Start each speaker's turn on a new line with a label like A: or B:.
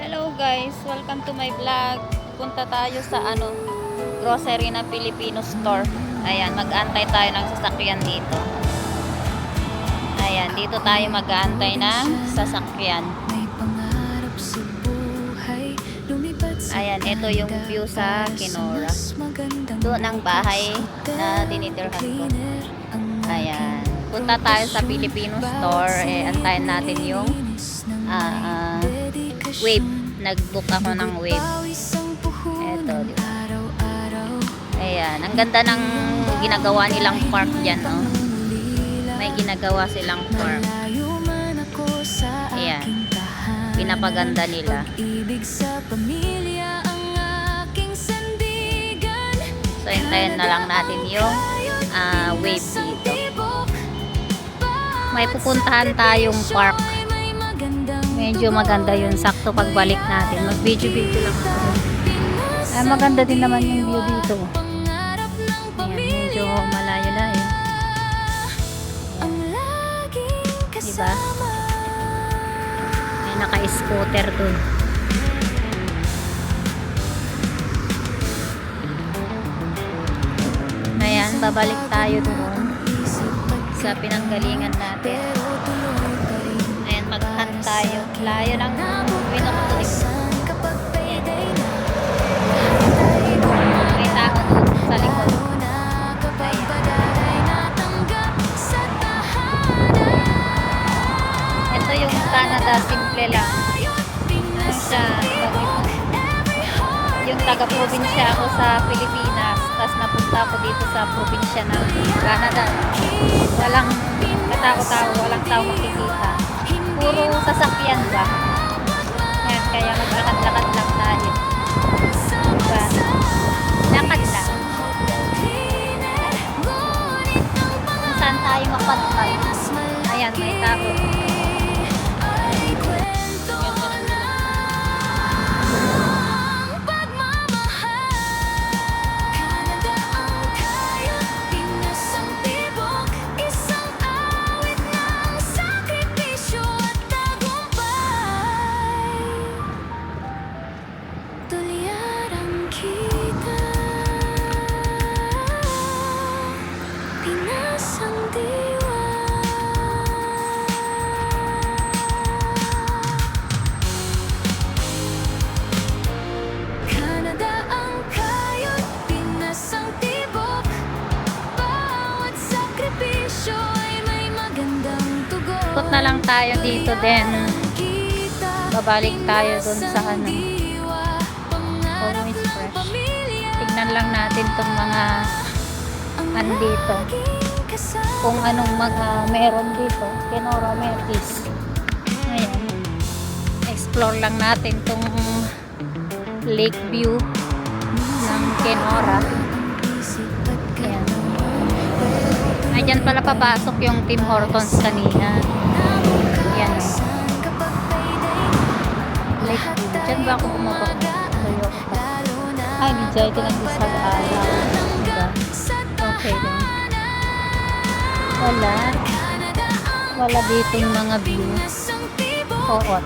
A: Hello guys, welcome to my vlog. Punta tayo sa grocery na Filipino store. Ayan, mag-aantay tayo ng sasakyan dito. Ayan, dito tayo mag-aantay ng sasakyan. Ayan, ito yung view sa Kenora. Doon ang bahay na dinitirhan ko. Ayan, punta tayo sa Filipino store. Antayin natin yung Wave. Nag-book ako ng Wave. Eto, diba? Ayan. Ang ganda ng ginagawa nilang park dyan, no? May ginagawa silang park. Ayan. Pinapaganda nila. So, hintayin na lang natin yung Wave dito. May pupuntahan tayong park. Medyo maganda yun. Sakto pagbalik natin. Mag-video-video lang ako. Ay, maganda din naman yung view dito. Ayan, medyo malayo-layo. Diba? May naka-scooter dun. Ayan, babalik tayo doon sa pinanggalingan natin. Ayan, mag-hunt tayo. Layo lang. Pinukulik. May tao doon sa likod. Ayan. Ito yung Canada. Simple lang. Ano siya? Yung taga-probinsya ako sa Pilipinas. Tapos napunta ako dito sa probinsya ng Canada. Walang katao-tao. Walang tao makikita. Puro sasakyan ba? Ayan, kaya maglakad-lakad lang tayo. Diba? Lakad lang. Kung saan tayo mapantay. Ayan, may tao. Ikot na lang tayo dito din. Babalik tayo dun sa Always Fresh. Tignan lang natin tong mga andito. Kung anong mga meron dito. Kenora Mertis. Ayan. Explore lang natin tong lake view ng Kenora. Ayan. Ay, dyan pala papasok yung Tim Hortons kanina. Yan. Lake view. Dyan ba ako bumabak? Ay, di dyan. Ito lang sa alaw. Diba? Okay din. Wala dito yung mga view. Oo.